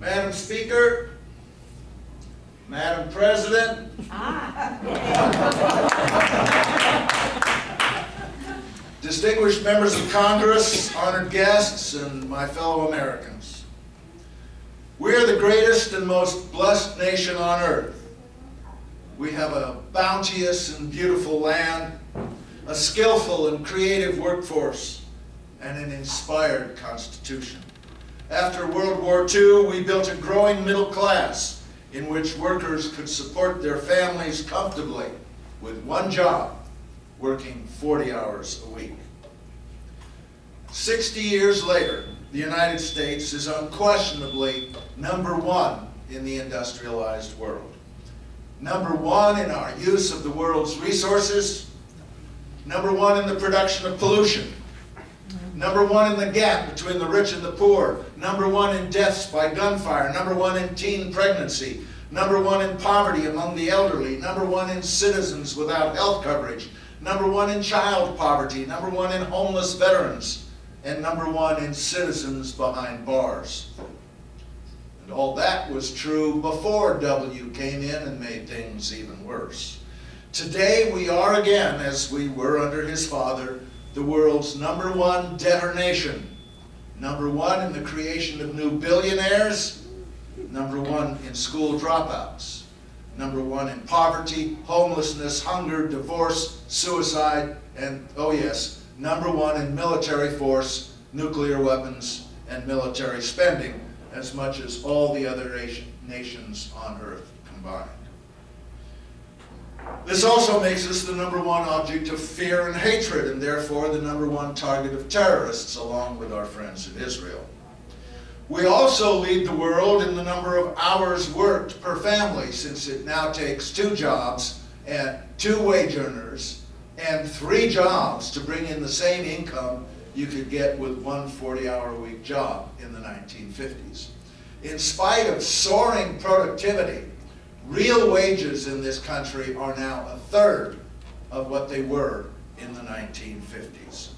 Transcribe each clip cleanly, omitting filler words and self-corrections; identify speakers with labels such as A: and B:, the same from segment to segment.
A: Madam Speaker, Madam President, distinguished members of Congress, honored guests, and my fellow Americans. We are the greatest and most blessed nation on earth. We have a bounteous and beautiful land, a skillful and creative workforce, and an inspired Constitution. After World War II, we built a growing middle class in which workers could support their families comfortably with one job, working 40 hours a week. 60 years later, the United States is unquestionably #1 in the industrialized world. #1 in our use of the world's resources, #1 in the production of pollution, #1 in the gap between the rich and the poor, #1 in deaths by gunfire, #1 in teen pregnancy, #1 in poverty among the elderly, #1 in citizens without health coverage, #1 in child poverty, #1 in homeless veterans, and #1 in citizens behind bars. And all that was true before W came in and made things even worse. Today we are again, as we were under his father, the world's #1 debtor nation, #1 in the creation of new billionaires, #1 in school dropouts, #1 in poverty, homelessness, hunger, divorce, suicide, and, oh yes, #1 in military force, nuclear weapons, and military spending, as much as all the other nations on earth combined. This also makes us the #1 object of fear and hatred, and therefore the #1 target of terrorists, along with our friends in Israel. We also lead the world in the number of hours worked per family, since it now takes 2 jobs and 2 wage earners and 3 jobs to bring in the same income you could get with one 40-hour-a-week job in the 1950s. In spite of soaring productivity, real wages in this country are now 1/3 of what they were in the 1950s.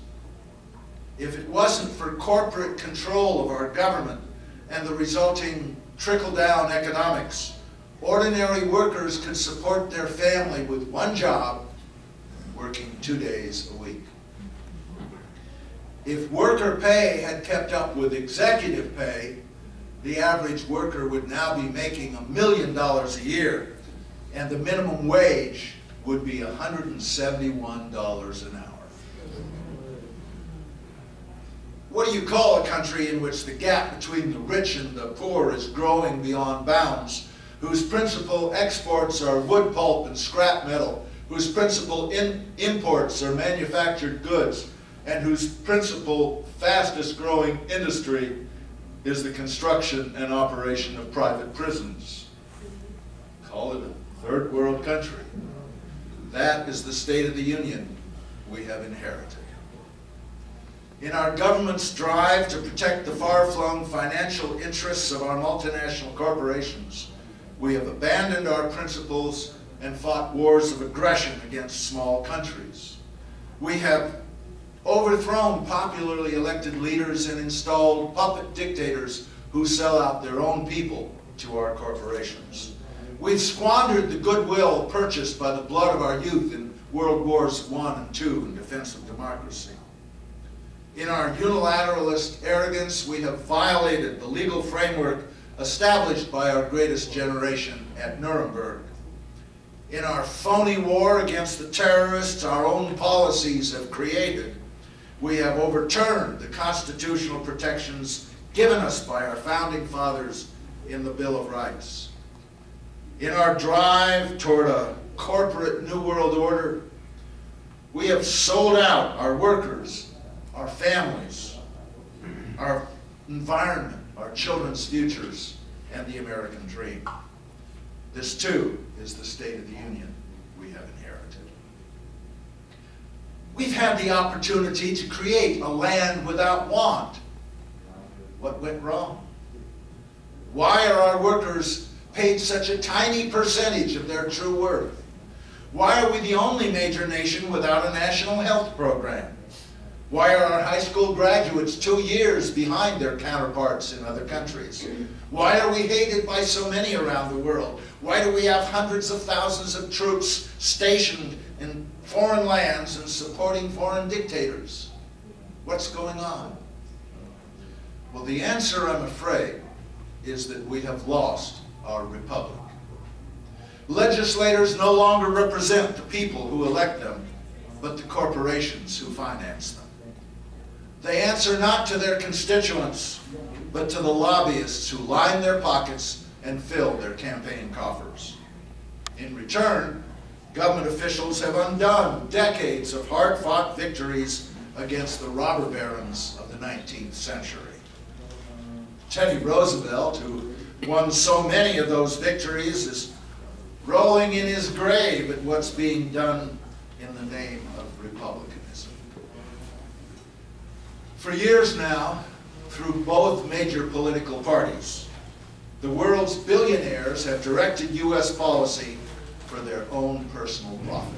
A: If it wasn't for corporate control of our government and the resulting trickle-down economics, ordinary workers could support their family with one job, working 2 days a week. If worker pay had kept up with executive pay, the average worker would now be making $1 million a year, and the minimum wage would be $171 an hour. What do you call a country in which the gap between the rich and the poor is growing beyond bounds, whose principal exports are wood pulp and scrap metal, whose principal imports are manufactured goods, and whose principal fastest growing industry is the construction and operation of private prisons? Call it a third world country. That is the State of the Union we have inherited. In our government's drive to protect the far-flung financial interests of our multinational corporations, we have abandoned our principles and fought wars of aggression against small countries. We have overthrown popularly elected leaders and installed puppet dictators who sell out their own people to our corporations. We've squandered the goodwill purchased by the blood of our youth in World Wars I and II in defense of democracy. In our unilateralist arrogance, we have violated the legal framework established by our greatest generation at Nuremberg. In our phony war against the terrorists our own policies have created, we have overturned the constitutional protections given us by our founding fathers in the Bill of Rights. In our drive toward a corporate New World Order, we have sold out our workers, our families, our environment, our children's futures, and the American dream. This too is the State of the Union we have inherited. We've had the opportunity to create a land without want. What went wrong? Why are our workers paid such a tiny percentage of their true worth? Why are we the only major nation without a national health program? Why are our high school graduates 2 years behind their counterparts in other countries? Why are we hated by so many around the world? Why do we have hundreds of thousands of troops stationed in foreign lands and supporting foreign dictators? What's going on? Well, the answer, I'm afraid, is that we have lost our republic. Legislators no longer represent the people who elect them, but the corporations who finance them. They answer not to their constituents, but to the lobbyists who line their pockets and fill their campaign coffers. In return, government officials have undone decades of hard-fought victories against the robber barons of the 19th century. Teddy Roosevelt, who won so many of those victories, is rolling in his grave at what's being done in the name of republicanism. For years now, through both major political parties, the world's billionaires have directed U.S. policy for their own personal profit.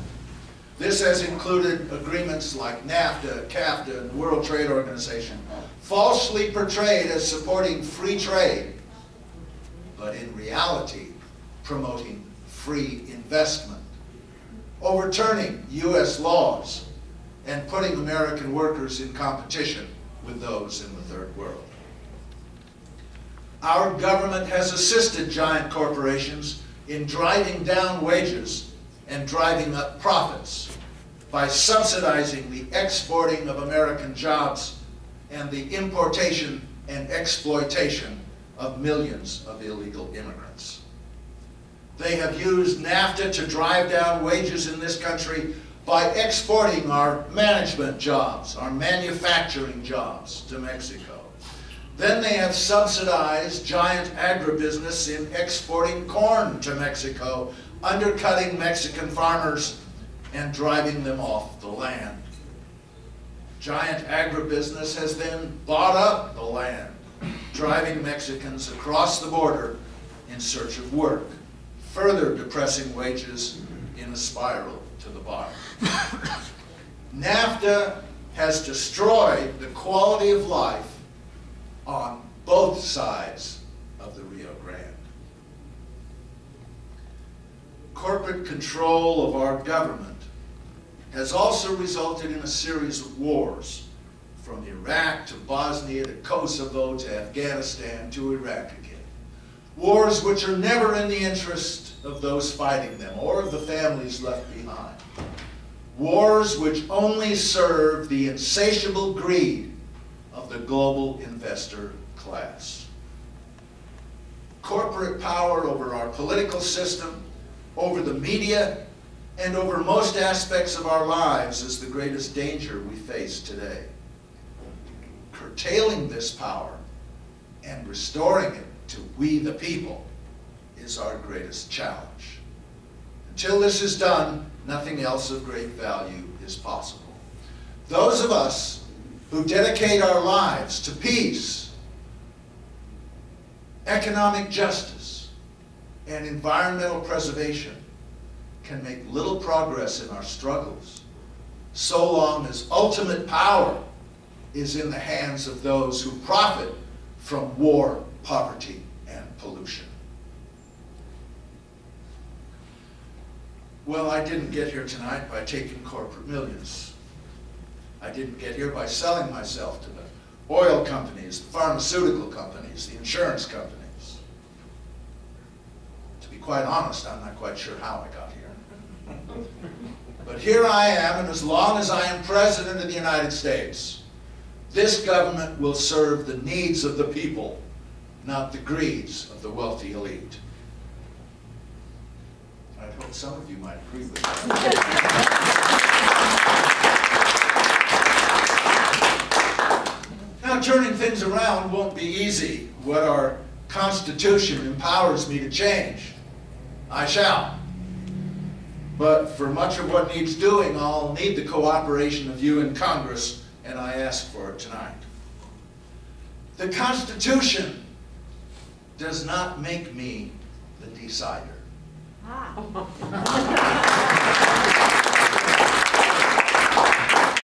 A: This has included agreements like NAFTA, CAFTA, and the World Trade Organization, falsely portrayed as supporting free trade, but in reality promoting free investment, overturning U.S. laws, and putting American workers in competition with those in the third world. Our government has assisted giant corporations in driving down wages and driving up profits by subsidizing the exporting of American jobs and the importation and exploitation of millions of illegal immigrants. They have used NAFTA to drive down wages in this country by exporting our management jobs, our manufacturing jobs to Mexico. Then they have subsidized giant agribusiness in exporting corn to Mexico, undercutting Mexican farmers and driving them off the land. Giant agribusiness has then bought up the land, driving Mexicans across the border in search of work, further depressing wages in a spiral to the bottom. NAFTA has destroyed the quality of life on both sides of the Rio Grande. Corporate control of our government has also resulted in a series of wars, from Iraq to Bosnia to Kosovo to Afghanistan to Iraq again. Wars which are never in the interest of those fighting them or of the families left behind. Wars which only serve the insatiable greed of the global investor class. Corporate power over our political system, over the media, and over most aspects of our lives is the greatest danger we face today. Curtailing this power and restoring it to we the people is our greatest challenge. Until this is done, nothing else of great value is possible. Those of us who dedicate our lives to peace, economic justice, and environmental preservation can make little progress in our struggles so long as ultimate power is in the hands of those who profit from war, poverty, and pollution. Well, I didn't get here tonight by taking corporate millions. I didn't get here by selling myself to the oil companies, the pharmaceutical companies, the insurance companies. To be quite honest, I'm not quite sure how I got here. But here I am, and as long as I am President of the United States, this government will serve the needs of the people, not the greeds of the wealthy elite. I hope some of you might agree with that. Now, turning things around won't be easy. What our Constitution empowers me to change, I shall. But for much of what needs doing, I'll need the cooperation of you in Congress, and I ask for it tonight. The Constitution does not make me the decider.